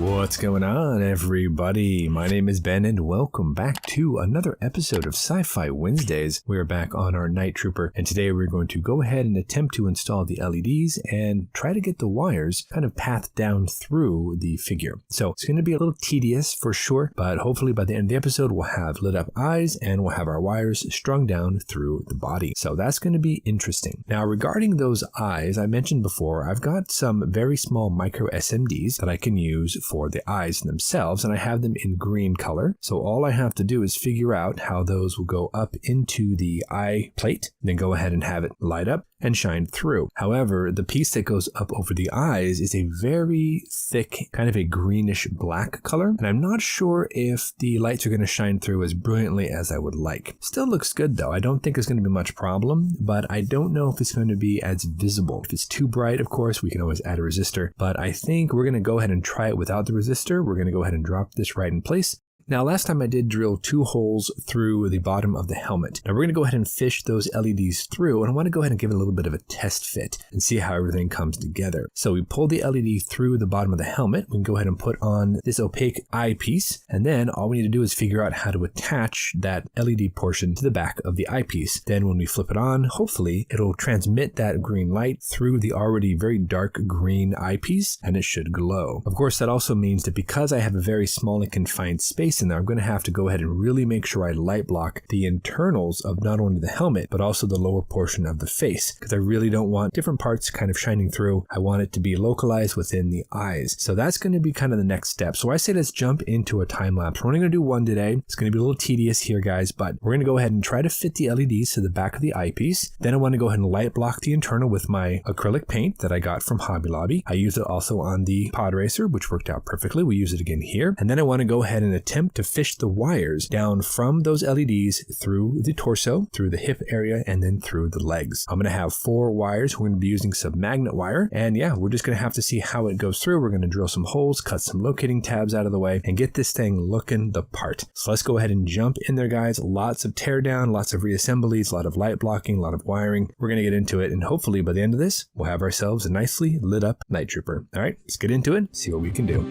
What's going on, everybody? My name is Ben, and welcome back to another episode of Sci-Fi Wednesdays. We're back on our Night Trooper, and today we're going to go ahead and attempt to install the LEDs and try to get the wires kind of pathed down through the figure. So it's going to be a little tedious for sure, but hopefully by the end of the episode, we'll have lit up eyes and we'll have our wires strung down through the body. So that's going to be interesting. Now, regarding those eyes, I mentioned before, I've got some very small micro SMDs that I can use for the eyes themselves, and I have them in green color. So all I have to do is figure out how those will go up into the eye plate, then go ahead and have it light up and shine through. However, the piece that goes up over the eyes is a very thick, kind of a greenish black color, and I'm not sure if the lights are going to shine through as brilliantly as I would like. Still looks good though. I don't think it's going to be much problem, but I don't know if it's going to be as visible. If it's too bright, of course, we can always add a resistor, but I think we're going to go ahead and try it without the resistor. We're going to go ahead and drop this right in place. Now, last time I did drill 2 holes through the bottom of the helmet. Now we're going to go ahead and fish those LEDs through, and I want to go ahead and give it a little bit of a test fit and see how everything comes together. So we pull the LED through the bottom of the helmet. We can go ahead and put on this opaque eyepiece, and then all we need to do is figure out how to attach that LED portion to the back of the eyepiece. Then when we flip it on, hopefully it'll transmit that green light through the already very dark green eyepiece, and it should glow. Of course, that also means that because I have a very small and confined space in there, I'm going to have to go ahead and really make sure I light block the internals of not only the helmet, but also the lower portion of the face, because I really don't want different parts kind of shining through. I want it to be localized within the eyes. So that's going to be kind of the next step. So I say let's jump into a time lapse. We're only going to do one today. It's going to be a little tedious here, guys, but we're going to go ahead and try to fit the LEDs to the back of the eyepiece. Then I want to go ahead and light block the internal with my acrylic paint that I got from Hobby Lobby. I used it also on the pod racer, which worked out perfectly. We use it again here. And then I want to go ahead and attempt to fish the wires down from those LEDs through the torso, through the hip area, and then through the legs. I'm going to have 4 wires. We're going to be using some magnet wire, and yeah, we're just going to have to see how it goes through. We're going to drill some holes, cut some locating tabs out of the way, and get this thing looking the part. So let's go ahead and jump in there, guys. Lots of tear down, lots of reassemblies, a lot of light blocking, a lot of wiring. We're going to get into it, and hopefully by the end of this, we'll have ourselves a nicely lit up Night Trooper. All right, let's get into it, see what we can do.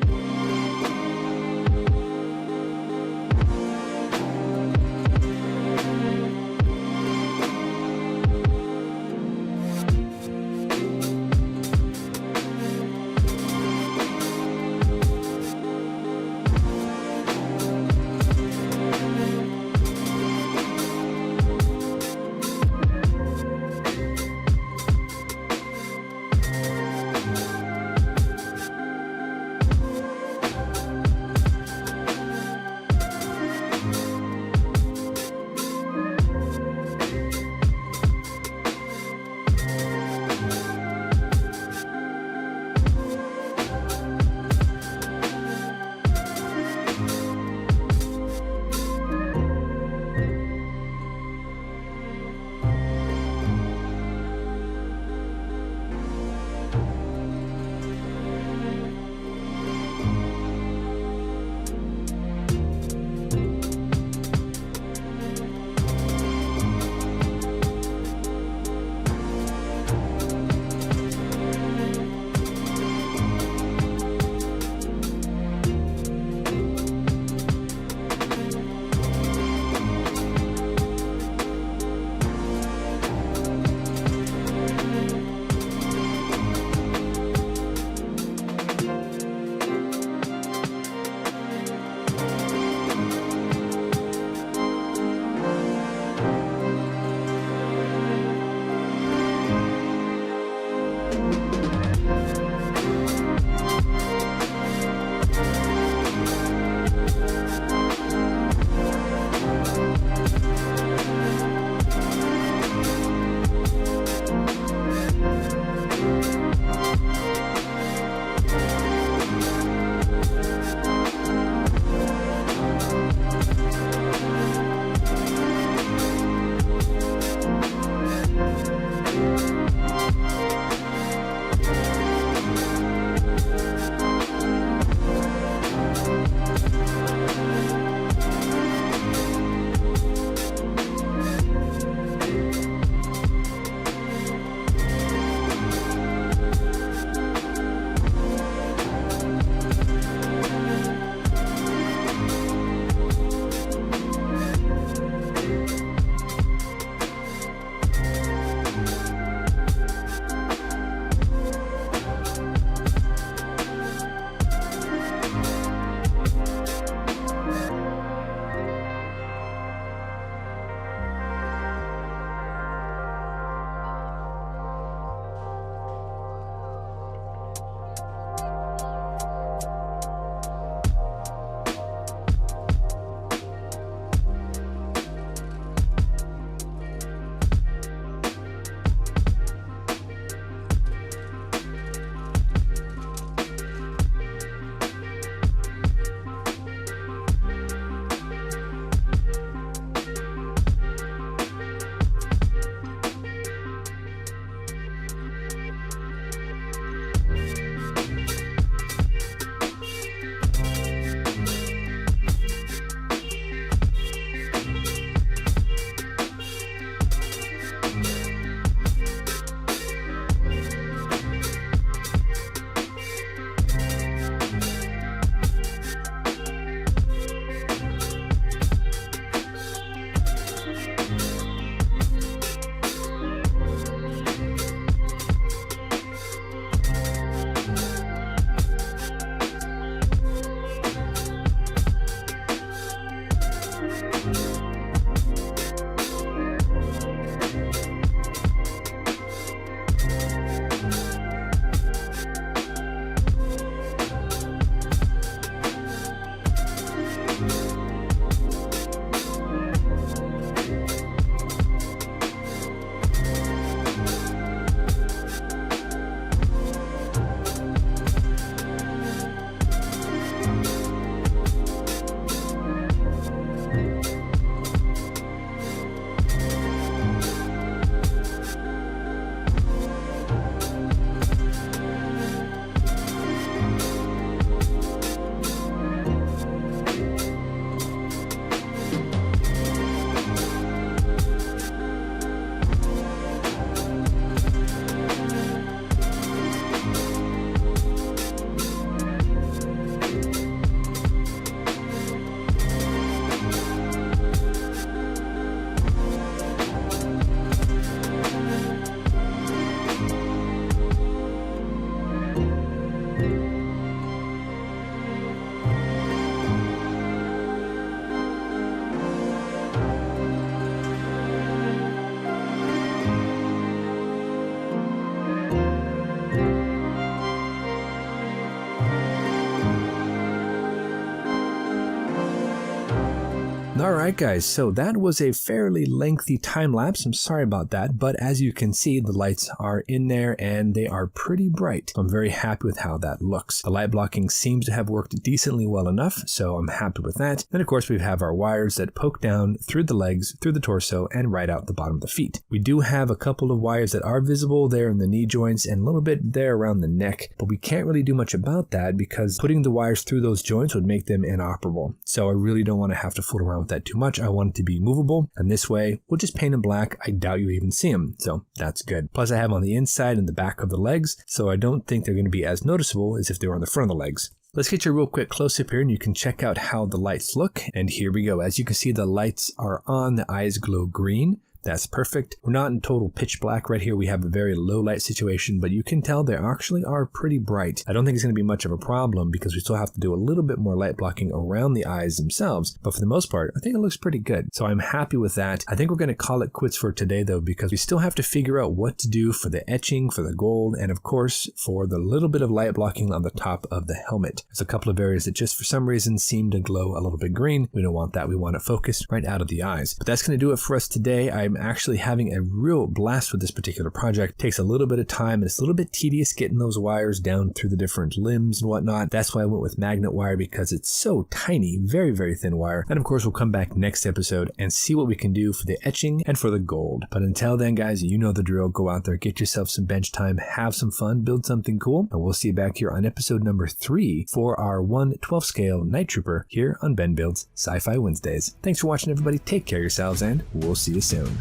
Alright guys, so that was a fairly lengthy time lapse. I'm sorry about that, but as you can see, the lights are in there and they are pretty bright. I'm very happy with how that looks. The light blocking seems to have worked decently well enough, so I'm happy with that. And of course we have our wires that poke down through the legs, through the torso, and right out the bottom of the feet. We do have a couple of wires that are visible there in the knee joints and a little bit there around the neck, but we can't really do much about that because putting the wires through those joints would make them inoperable. So I really don't want to have to fool around with that too much. I want it to be movable, and this way we'll just paint them black. I doubt you even see them, so that's good. Plus I have them on the inside and the back of the legs, so I don't think they're going to be as noticeable as if they were on the front of the legs. Let's get you a real quick close-up here and you can check out how the lights look. And here we go. As you can see, the lights are on, the eyes glow green. That's perfect. We're not in total pitch black right here. We have a very low light situation, but you can tell they actually are pretty bright. I don't think it's going to be much of a problem because we still have to do a little bit more light blocking around the eyes themselves. But for the most part, I think it looks pretty good. So I'm happy with that. I think we're going to call it quits for today though, because we still have to figure out what to do for the etching, for the gold, and of course for the little bit of light blocking on the top of the helmet. There's a couple of areas that just for some reason seem to glow a little bit green. We don't want that. We want it focused right out of the eyes. But that's going to do it for us today. I'm actually having a real blast with this particular project. It takes a little bit of time and it's a little bit tedious getting those wires down through the different limbs and whatnot. That's why I went with magnet wire because it's so tiny, very, very thin wire. And of course, we'll come back next episode and see what we can do for the etching and for the gold. But until then, guys, you know the drill. Go out there, get yourself some bench time, have some fun, build something cool. And we'll see you back here on episode number 3 for our 1/12 scale Night Trooper here on Ben Builds Sci-Fi Wednesdays. Thanks for watching, everybody. Take care of yourselves and we'll see you soon.